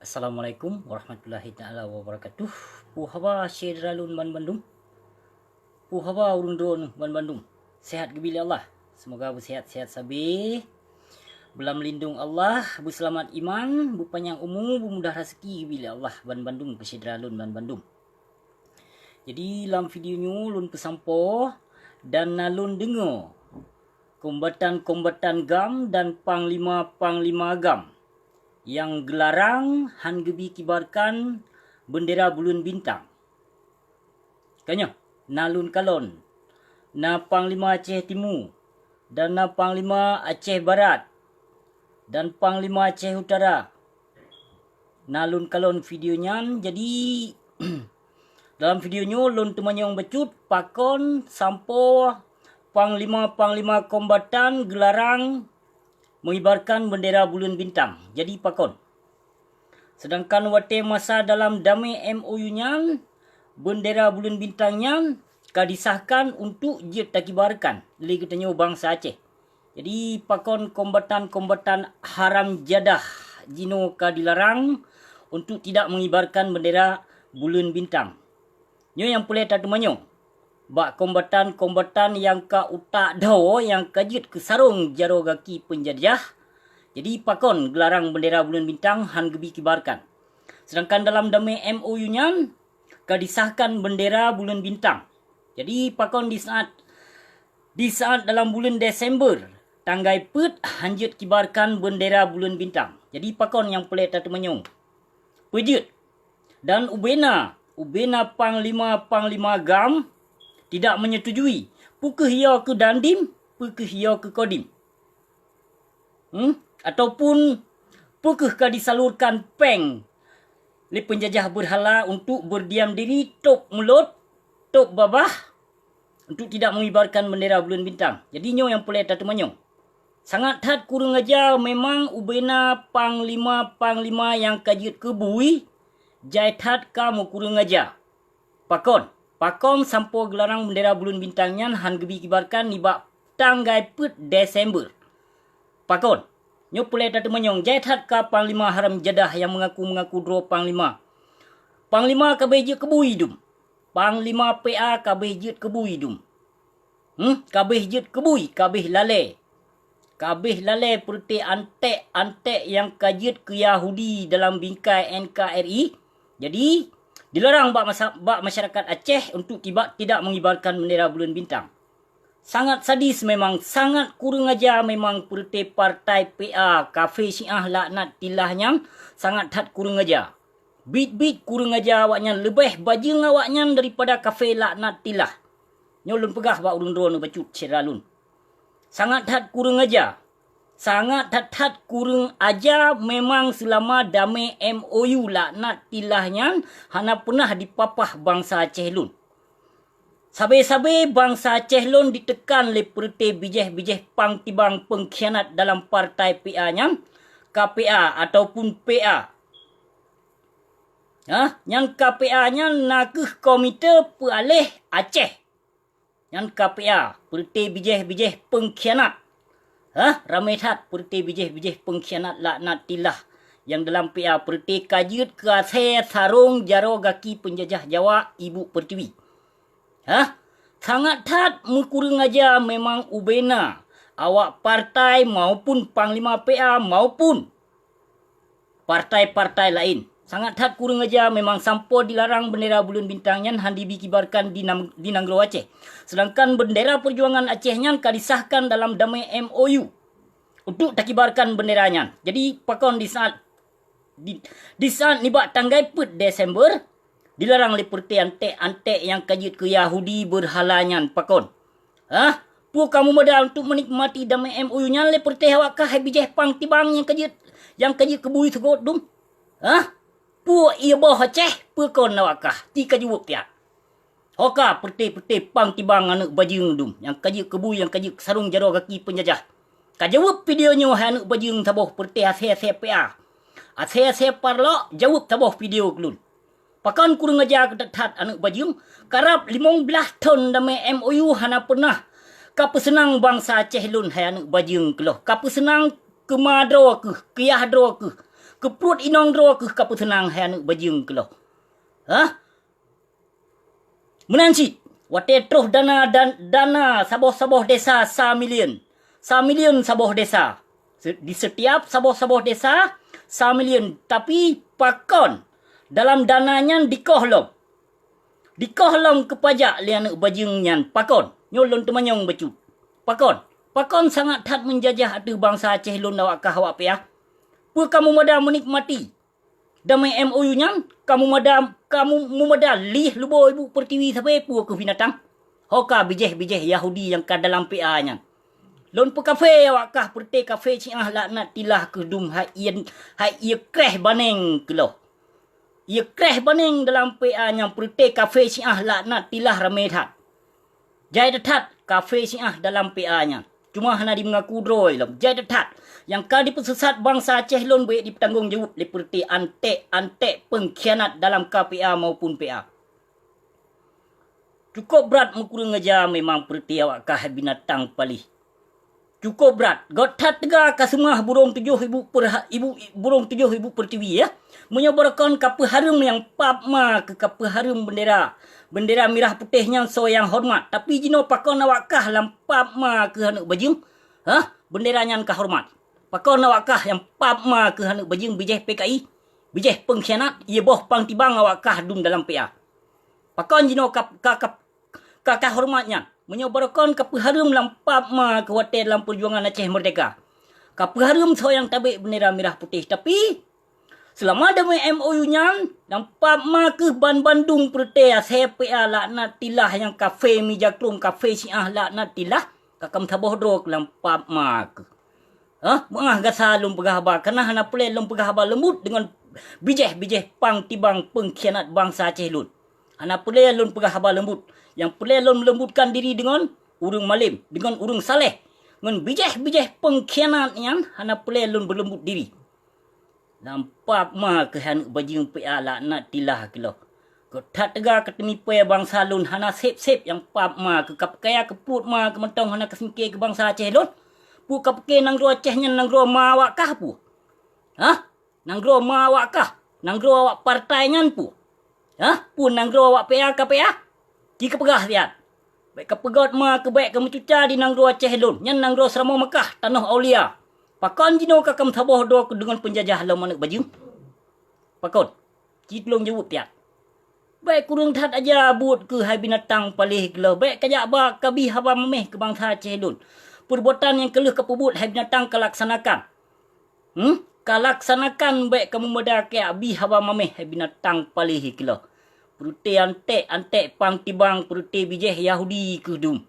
Assalamualaikum warahmatullahi taala wabarakatuh. Puhawa Syedralun Ban Bandung. Puhawa urun drone Ban Bandung. Sehat gebili Allah. Semoga bersihat-sihat sabi. Belam lindung Allah, berselamat iman, berpanjang umur, bermudah rezeki gebili Allah Ban Bandung ke Syedralun Ban Bandung. Jadi dalam videonya lun pesampo dan nalun dengar kombatan-kombatan GAM dan panglima-panglima GAM yang gelarang han gebi kibarkan bendera bulan bintang. Kanya nalun kalon na panglima Aceh Timur dan na panglima Aceh Barat dan panglima Aceh Utara. Nalun kalon videonya. Jadi dalam videonya lun temanyong becut pakon sampo panglima-panglima kombatan gelarang mengibarkan bendera bulan bintang. Jadi pakon. Sedangkan wate masa dalam damai MOU-nya, bendera bulan bintangnya kadisahkan untuk je takibarkan oleh katanya bangsa Aceh. Jadi pakon kombatan-kombatan haram jadah jino dilarang untuk tidak mengibarkan bendera bulan bintang. Nyo yang boleh tak temanyo. Bak kombatan-kombatan yang ka utak daw yang kajit ke sarung jaro gaki penjajah. Jadi pakon gelarang bendera bulan bintang han gebi kibarkan. Sedangkan dalam damai MOU-nya kadisahkan bendera bulan bintang. Jadi pakon di saat dalam bulan Desember tanggai put hanjut kibarkan bendera bulan bintang. Jadi pakon yang pelik tak temenyong. Pejut dan ubena panglima-panglima GAM tidak menyetujui. Pukeh ia ke dandim, pukeh ia ke kodim. Ataupun pukeh ka disalurkan peng oleh penjajah berhala untuk berdiam diri, top mulut, top babah, untuk tidak mengibarkan bendera bulan bintang. Jadi nyo yang boleh tak temanyo. Sangat hat kurang aja memang ubena panglima-panglima yang kajut kebui, jait hat kamu kurang aja. Pakon sampo gelarang bendera bulan bintangnya han gebi kibarkan ni bak tanggai put Desember. Pakon. Nyo pulai tak temenyong jait hat ka panglima haram jadah yang mengaku dro panglima. Panglima kabeh je kebui dum. Panglima PA kabeh je kebui dum. Kabeh je kebui, kabeh lale. Kabeh lale perti antek-antek yang kajit ke Yahudi dalam bingkai NKRI. Jadi dilarang bak masyarakat Aceh untuk tidak mengibarkan bendera bulan bintang. Sangat sadis memang, sangat kurang ajar memang perti partai PA, kafe Syiah laknat tilahnya, sangat hat kurang ajar. Bit kurang ajar awaknya, lebih bajing awaknya daripada kafe laknat tilah. Nyolun pegah bak urun drone bacut Syedralun. Sangat hat kurang ajar. Sangat hat kurang aja memang selama damai MOU laknat tilahnya hana pernah dipapah bangsa Aceh Lun. Sabe-sabe bangsa Aceh Lun ditekan oleh perti bijih-bijih pang tibang pengkhianat dalam partai PA-nya, KPA ataupun PA. Yang KPA-nya nakeh komite pealih Aceh. Yang KPA perti bijih-bijih pengkhianat. Ramai tak perti bijih-bijih pengkhianat laknat tilah yang dalam PA perti kajut ke Aceh sarung jaro gaki penjajah Jawa Ibu Pertiwi. Sangat tak kurang aja memang ubena awak partai maupun panglima PA maupun partai-partai lain. Sangat tak kurang aja memang sampo dilarang bendera bulan bintangnya handi dikibarkan di Nanggro Aceh. Sedangkan bendera perjuangan Acehnya kadisahkan dalam damai MOU untuk takibarkan benderanya. Jadi pakon di saat nibak tanggai put Desember dilarang seperti antek-antek yang kajut ke Yahudi berhalanya pakon. Pu kamu modal untuk menikmati damai MOU-nya seperti awakah bijih pang tibang yang kajut kebui segot dum. Pu ia bawah Aceh, pu kon awakah tika jawab tiak. Hoka perti pang tibang anak bajing dum yang kajut kebui yang kajut sarung jaro kaki penjajah. Kajawab videonya anak bajing taboh perti Aceh PA. Aceh parlo jawab taboh video kelun. Pakan kurang ajar ketat anak bajing karap 15 tahun damai MOU hana pernah kapa senang bangsa Aceh Lun hai anak bajing keloh. Kapa senang ke madro ke, ke yahdro ke. Keprut inong dro ke kapu tenang hai anak bajing ke lo. Ha? Menanci. Wate troh dana saboh-saboh desa 1 million. 1 million saboh desa. Di setiap saboh-saboh desa 1 million. Tapi pakon dalam dananya dikohlom. Dikohlom ke pajak li anak bajing nyan. Pakon. Nyolon temanyong bacu. Pakon. Pakon sangat tat menjajah atu bangsa Aceh lon awak kah awak piah. Pu kamu mada menikmati damai MOU nyan, kamu mada lih lubo ibu pertiwi sampai pu ke binatang. Hoka bijeh Yahudi yang ka dalam PA nyan. Lon pu kafe awak kah perte kafe ciah laknat tilah ke dum hai ia kreh baneng ke lo. Ia kreh baneng dalam PA nyan perte kafe ciah laknat tilah ramai that. Jai detat kafe ciah dalam PA nyan. Cuma hana di mengaku droi lam. Jai detat. Yang kali pesesat bangsa Aceh lon boleh ditanggung jawab seperti antek pengkhianat dalam KPA maupun PA. Cukup berat mengkurang aja memang perti awak kah binatang palih. Cukup berat. Gotat tegak ka semua burung 7,000 burung 7,000 pertiwi ya. Menyoborkan kapal harum yang papma ke kapal harum bendera. Bendera merah putihnya so yang hormat. Tapi jino pakon awak kah lam papma ke anak bajing. Ha? Benderanya ka hormat. Pakon awak kah yang papma ke anak bajing bijeh PKI. Bijeh pengkhianat. Ia boh pang tibang awak kah dum dalam PA. Pakon jino kakak hormatnya. Menyoborkan kapal harum lam papma ke hotel dalam perjuangan Aceh Merdeka. Kapal harum so yang tabik bendera merah putih. Tapi selama ada MOU nyan nampak mak ke Bandung pertea CPA laknat tilah yang kafe mijaklum kafe Syiah laknat tilah kakam taboh dro lampak mak. Ha? Mengah gasa lum pegahaba karena hana pulai lum pegahaba lembut dengan bijeh pang tibang pengkhianat bangsa Aceh lun. Hana pulai lum pegahaba lembut. Yang pulai lum melembutkan diri dengan urung malim, dengan urung saleh. Dengan bijeh pengkhianat yang hana pulai lum berlembut diri. Nampak mah kehan bajing PA laknat tilah kilo. Ketat tegak ketemi pe bangsa lun hana sep yang pap mah ke kapkaya ke put mah ke mentong hana kesingke ke bangsa Aceh lun. Pu kapke nang ro Acehnya nang ro mawak kah pu? Ha? Nang ro mawak kah? Nang ro awak partai nyan pu? Ha? Pu nang ro awak PA KPA? Ki kepegah tiat. Baik kepegot mah ke baik ke mencuca di nang ro Aceh lun. Nyan nang ro Seramo Mekah tanah Aulia. Pakon jino kakam taboh do dengan penjajah lam anak baju. Pakon. Citlong jawab tiap. Baik kurang tat aja buat ke hai binatang palih gelo. Baik kajak ba kabi haba memeh ke bangsa Aceh lun. Perbuatan yang kelih kepubut hai binatang kalaksanakan. Kalaksanakan baik kamu meda ke abi haba memeh hai binatang palih gelo. Perute antek pang tibang perute bijeh Yahudi kedum.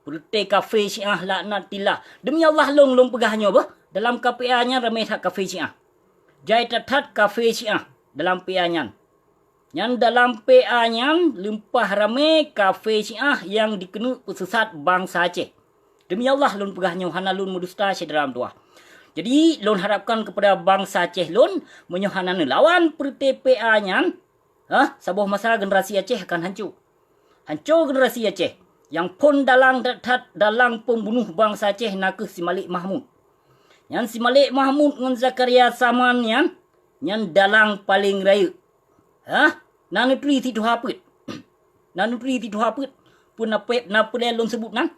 Perute kafe Syiah laknat tilah. Demi Allah long pegahnya bah. Dalam KPA-nya ramai tak kafe Syiah. Jai tatat kafe Syiah dalam PA-nya. Yang dalam PA-nya lempah ramai kafe Syiah yang dikena pesesat bangsa Aceh. Demi Allah lun pegahnya hana lun medusta sederam tua. Jadi lun harapkan kepada bangsa Aceh lun menyohana lawan perti PA-nya. Sebuah masalah generasi Aceh akan hancur. Hancur generasi Aceh. Yang pun dalang pembunuh bangsa Aceh nak si Malik Mahmud. Yang si Malik Mahmud dengan Zakaria Saman yang dalang paling raya. Nanutri titu haput. Nanutri titu haput. Pun napa lon sebut nan?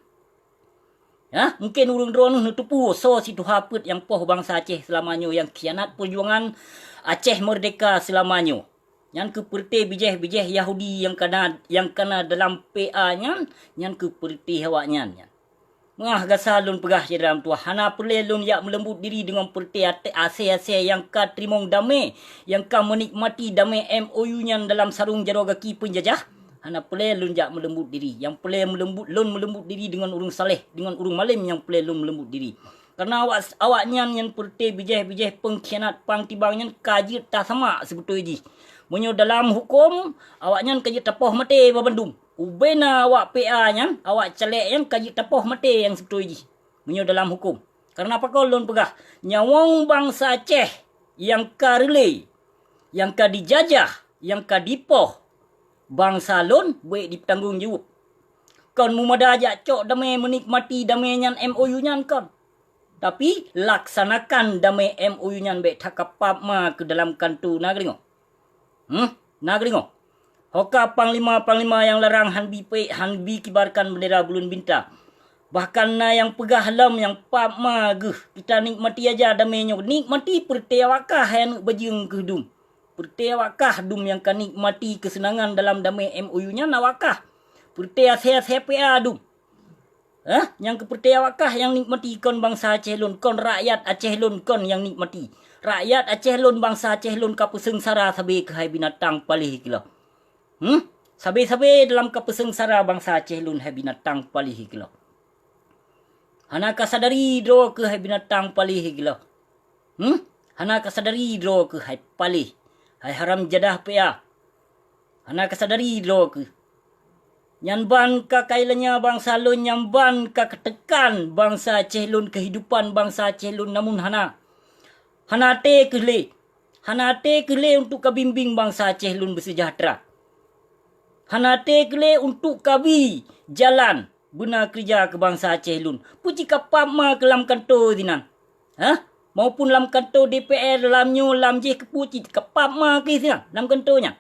Mungkin urang drone nutupu so situ haput yang poh bangsa Aceh selamanya yang khianat perjuangan Aceh Merdeka selamanya. Yang keperti bijeh Yahudi yang kena dalam PA-nya yang keperti hawaknya. Mengah gasa lun pegah je dalam tua. Hana perle lun yak melembut diri dengan perti ase-ase yang ka terimong damai. Yang ka menikmati damai MOU-nya dalam sarung jarogaki penjajah. Hana perle lun yak melembut diri. Yang perle melembut diri dengan urung saleh. Dengan urung malim yang perle lun melembut diri. Karena awaknya yang perti bijeh pengkhianat pang tibangnya kaji tak sama sebetulnya. Menyo dalam hukum awaknya kaji tapoh mati babandung. Ubena awak PA-nya, awak celek yang kaji tapoh mati yang sebetulnya. Menyo dalam hukum. Karena apa kau lon pegah? Nyawang bangsa Aceh yang ka relay, yang ka dijajah, yang ka dipoh. Bangsa lon boleh ditanggung jawab. Kon mumada ajak cok damai menikmati damai nyan MOU nyan kon. Tapi laksanakan damai MOU nyan baik takapap ma ke dalam kantu nak dengo. Nak dengo. Hoka panglima yang larang hanbi kibarkan bendera bulun bintang. Bahkan na yang pegah lam yang pap ma geh kita nikmati aja damainya. Nikmati pertewakah yang bajing ke dum. Pertewakah dum yang kan nikmati kesenangan dalam damai MOU nya nawakah. Pertea CPA dum. Yang kepertewakah yang nikmati kon bangsa Aceh Lun, kon rakyat Aceh Lun kon yang nikmati. Rakyat Aceh Lun bangsa Aceh Lun kapesengsara sabe ke hai binatang palih kilo. Sabe-sabe dalam kapesengsara bangsa Aceh Lun hai binatang palih kilo. Hana kasadari dro ke hai binatang palih kilo. Hana kasadari dro ke hai palih. Hai haram jadah pea. Hana kasadari dro ke. Nyanban ka kailanya bangsa Lun, nyamban ka ketekan bangsa Aceh Lun, kehidupan bangsa Aceh Lun, namun hana te kele. Hana te kele untuk kabimbing bangsa Aceh Lun bersejahtera. Hana te kele untuk kabi jalan guna kerja ke bangsa Aceh Lun. Puji kapap ma ke lam kanto dinan. Maupun lam kanto DPR, lam nyu, lam je ke puji kapap ma ke dinan, lam kantonya.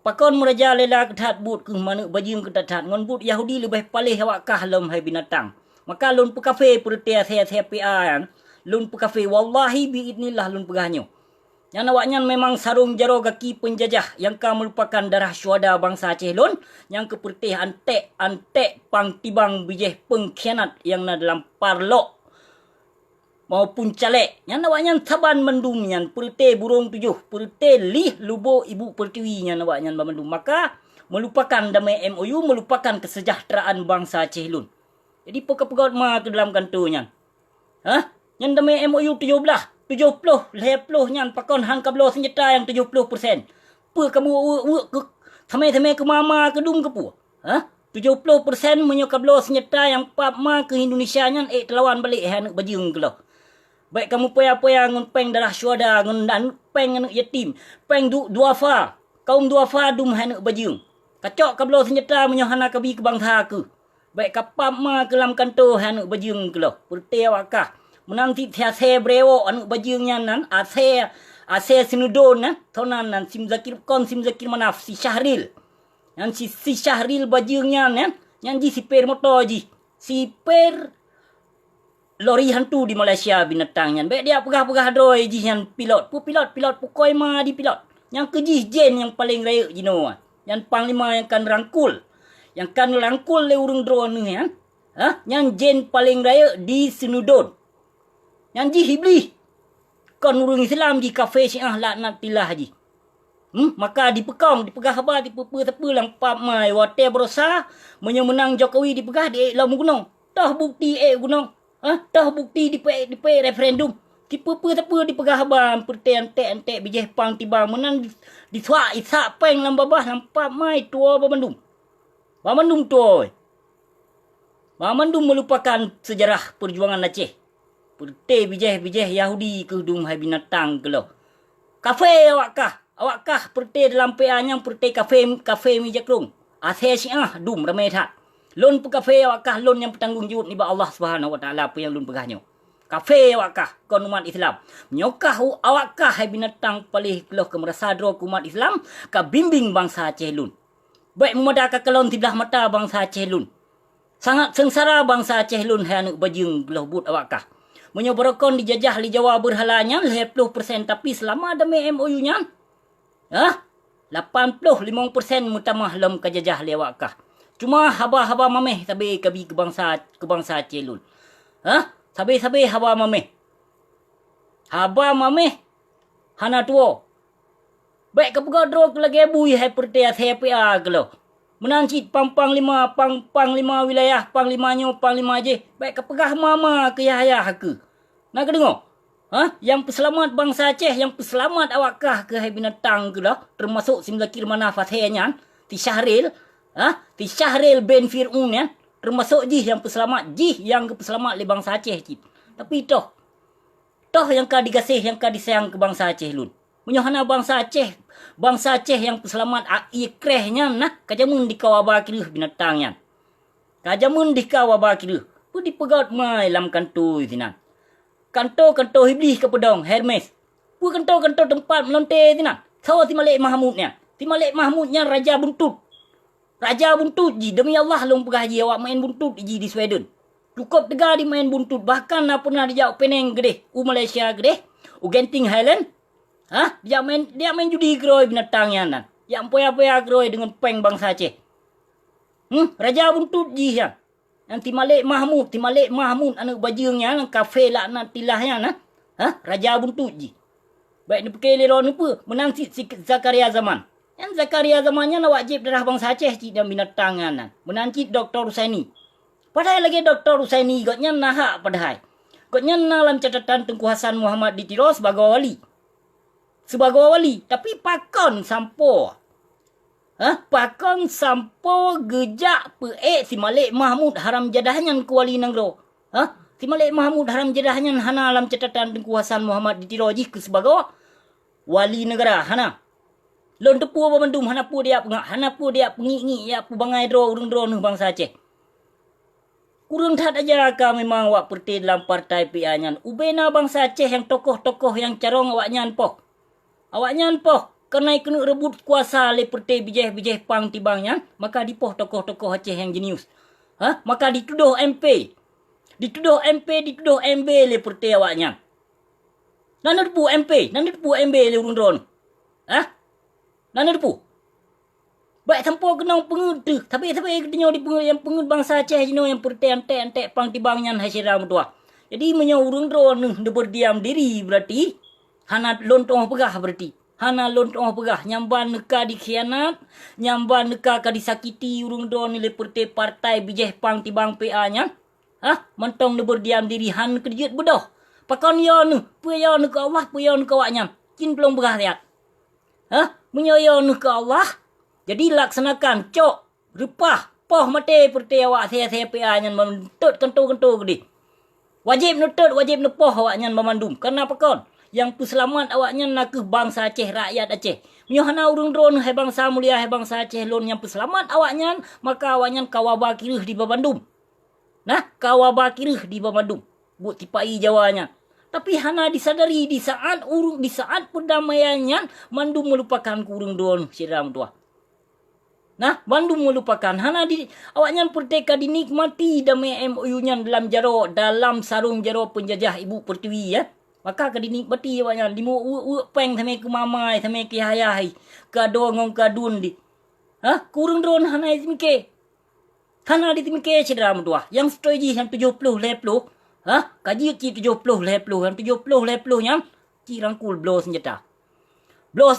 Pakon meraja lela ketat but ke mana bajing ketat ngon but Yahudi lebih palih awakah lam hai binatang. Maka lun pe kafe pertea CPA kan. Lun pe kafe wallahi biidnillah lun pegahnyo. Yang awaknya memang sarung jaro kaki penjajah yang ka merupakan darah syuhada bangsa Aceh Lun yang kepertih antek pang tibang bijih pengkhianat yang na dalam parlok maupun caleg. Yang awaknya saban mendum yang perte burung tujuh, perte lih lubo ibu pertiwi yang awaknya mendum. Maka melupakan damai MOU, melupakan kesejahteraan bangsa Aceh Lun. Jadi pekak-pekak ma ke dalam kantornya. Yang damai MOU 70 nyan pakon han kablo senjata yang 70%. Pe kamu samai ke mama ke dum ke pu. 70% menyo kablo senjata yang pap ma ke Indonesia nyan telawan balik han bajing ke lo. Baik kamu poya-poya ngun peng darah syuhada ngun dan peng anak yatim, peng duafa, kaum duafa dum han bajing. Kacok kablo senjata menyo hana kabi ke bangsa ke. Baik kapap ma ke lam kanto han bajing ke lo. Pertewakah menang ti tiase brewo anu bajingnya nan ase sinudon tonan nan sim zakir manaf si Syahril yang si Syahril bajingnya nan yang ji si per motor ji si per lori hantu di Malaysia binatangnya baik dia pegah droi ji yang pilot pukoi ma di pilot yang keji jen yang paling raya jino yang panglima yang kan rangkul le urung drone ni yang jen paling raya di sinudon. Yang ji hibli. Kon urung Islam di kafe Syiah laknat tilah ji. Maka dipekong, dipegah khabar, dipepe-tepe lang pap mai. Wate berosa, menang Jokowi dipegah di lau gunung. Tah bukti gunung. Tah bukti di referendum. Dipepe-tepe dipegah khabar. Perti antek bijih pang tiba menang. Disuak isak peng lam babah, lam pap mai tua Bamandum. Bamandum tua. Bamandum melupakan sejarah perjuangan Aceh. Perti bijih Yahudi ke hidung hai binatang ke lo. Kafe awakah perti dalam PA-nya perti kafe mi jakrung. Aceh Syiah dum ramai tak. Lon pe kafe awakah lon yang bertanggung jawab ni ba Allah Subhanahu Wa Taala apa yang lon pegahnyo. Kafe awakah kon umat Islam. Nyokah awakah hai binatang palih keloh ke merasadro umat Islam ka bimbing bangsa Aceh Lun. Baik memadaka kelon tibelah mata bangsa Aceh Lun. Sangat sengsara bangsa Aceh Lun hai anu bajing keloh but awakah. Menyoborokon dijajah li Jawa berhalanya 50% tapi selama ada MOU-nya 85% mutamah lam kajajah lewakah. Cuma haba-haba mameh sabe kabi ke bangsa Aceh Lun. Sabe haba mameh. Haba mameh hana tuo. Baik kepegadro ke lagi bui hai pertea CPA kelo. Menancit panglima wilayah, panglima je. Baik kepegah mama ke yahya ke. Nak dengar? Yang peselamat bangsa Aceh, yang peselamat awakah ke hai binatang ke lah. Termasuk sim zakir manaf athenya. Ti Syahril. Ti Syahril bin Fir'un ya. Termasuk jih yang peselamat. Jih yang ke peselamat le bangsa Aceh cip. Tapi toh yang ka digasih, yang ka disayang ke bangsa Aceh Lun. Menyohana bangsa Aceh yang peselamat ikrehnya nah kajamun di kawaba kira binatangnya. Kajamun di kawaba kira. Pu dipegat mai lam kantor tinan. Kantor iblis ke pedong Hermes. Pu kantor tempat melonte tinan. Sawa ti Malik Mahmudnya. Ti Malik Mahmudnya Raja Buntut. Raja Buntut ji. Demi Allah long pegah ji awak main buntut ji di Sweden. Cukup tegar di main buntut. Bahkan nak pernah dijak Penang gede. Malaysia gede. Genting Highland. Dia main judi keroi binatangnya nan. Yang poya-poya keroi dengan peng bangsa Aceh. Raja Buntut ji ya. Yang Ti Malik Mahmud anak bajingnya nang kafe lah nak tilahnya nah. Raja Buntut ji. Baik ni pakai lero ni apa? Menang si Zakaria Zaman. Yang Zakaria Zamannya nak wajib darah bangsa Aceh cik dan binatangnya nan. Menang cik Dr. Rusaini. Padahal lagi Dr. Rusaini gotnya nahak padahal. Gotnya dalam catatan Tengku Hasan Muhammad ditiro sebagai wali. Tapi pakon sampo. Pakon sampo gejak peek si Malik Mahmud haram jadahnya ke wali negara. Si Malik Mahmud haram jadahnya hana dalam catatan Tengku Hasan Muhammad ditiro ji ke sebagai wali negara hana. Lon tepu apa mendum hana pu dia pengi ya pu bangai dro urung dro nu bangsa Aceh. Kurang tak aja ka memang awak perti dalam partai PA-nya. Ubena bangsa Aceh yang tokoh-tokoh yang carong awaknya poh. Awaknya poh. Kerana kena rebut kuasa le perti bijih-bijih pang tibangnya. Maka dipoh tokoh-tokoh Aceh yang jenius. Maka dituduh MP. Dituduh MB le perti awaknya. Nana depu MB le urung dron. Nana depu. Baik tanpa kena pengut. Tapi kena yang pengut bangsa Aceh jino yang perti antek-antek pang tibangnya hasilnya mutua. Jadi urung dron dia berdiam diri berarti. Hana lontong pegah berarti. Nyamban neka dikhianat. Nyamban neka disakiti urung dron ni leperte partai bijih pang tibang PA-nya. Mentong dia berdiam diri. Han kejut bedoh. Pakon ya ni. Puya ni ke Allah. Puya ni ke awaknya. Cin belum pegah lihat. Menyoyo ni ke Allah. Jadi laksanakan. Cok. Repah. Poh mati perti awak. Saya PA-nya. Mentut kentu-kentu gede. Wajib nutut. Wajib nepoh awaknya memandum. Kenapa kon? Yang puselamat awaknya nak ke bangsa Aceh, rakyat Aceh. Menyohana urung dron hai bangsa mulia, hai bangsa Aceh lon yang puselamat awaknya, maka awaknya kawaba kirih di Babandum. Kawaba kirih di Babandum. Buat tipai Jawanya. Tapi hana disadari di saat perdamaiannya, Bandung melupakan kurung dron siram tua. Bandung melupakan. Awaknya perdeka dinikmati damai MOU-nya dalam sarung jaro penjajah Ibu Pertiwi ya. Maka dinikmati awaknya. Dimu peng sampai ke mamai, sampai ke hayai. Kado ngong kadun di. Kurung dron hana itimike. Hana ditimike cedera mutua. Yang strategi yang 70 leplo. Kaji ki 70 leplo. Yang 70 leplo yang ki rangkul blow senjata. Blow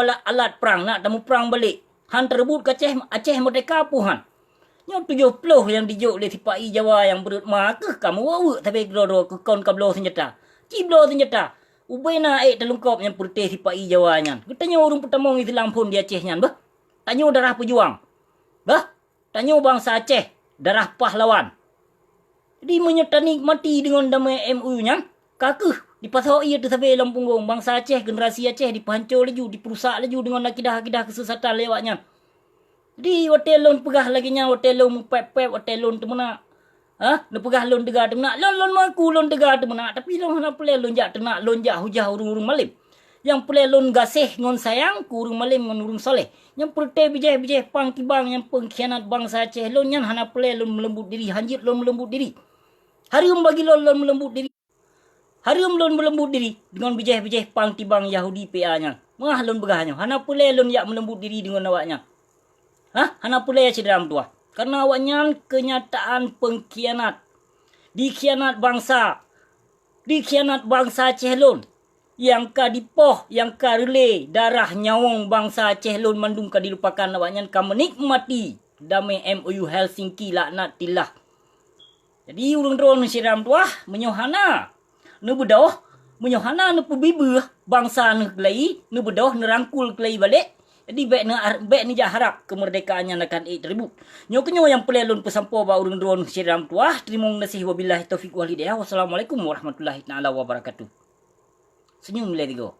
alat perang. Nak tamu perang balik. Han terebut ke Aceh merdeka puhan. Yang 70 yang dijuk oleh tipai Jawa yang berutma ke kamu wawu. Tapi gero ke kon ka blow senjata. Ciblo senjata. Ubena terlengkap yang putih si Pak Jawanya. Tanya orang pertama Islam pun di Acehnya. Tanya darah pejuang. Tanya bangsa Aceh. Darah pahlawan. Jadi menyertani mati dengan damai MU-nya. Kakuh. Dipasau ia tu sampai dalam punggung. Bangsa Aceh, generasi Aceh dipancur laju. Diperusak laju dengan akidah-akidah kesesatan lewatnya. Jadi hotelon pegah lagi nya. Hotelon mupep-pep. Hotelon tu mana. Nak pegah lon tegak tu nak. Lon maku lon tegak tu nak. Tapi lon hana pelai lon jak tenak. Lon jak hujah urung-urung malim. Yang pelai lon gasih ngon sayang. Kurung malim ngon urung soleh. Yang pertai bijih-bijih pang tibang. Yang pengkhianat bangsa Aceh. Lon yang hana pelai lon melembut diri. Hanjit lon melembut diri. Harium bagi lon melembut diri. Harium lon melembut diri. Dengan bijih-bijih pang tibang Yahudi PA-nya. Mah lon begahnya. Hana pelai lon jak melembut diri dengan awaknya. Hana pelai cederam tua. Karena awaknya kenyataan pengkhianat. Dikhianat bangsa. Dikhianat bangsa Aceh lon. Yang ka dipoh, yang ka relay darah nyawang bangsa Aceh lon mandung ka dilupakan awaknya ka menikmati damai MOU Helsinki laknat tilah. Jadi urung dron siram tuah menyohana. Nu bedoh, menyohana nu pebibeuh bangsa nu kelai, nu bedoh nu rangkul kelai balik. Jadi baik ni harap kemerdekaannya akan terbut. Nyo yang pelelun pesampo ba urung dron siram tuah. Terima kasih wabillahi taufiq wal hidayah. Wassalamualaikum warahmatullahi taala wabarakatuh. Senyum le digo.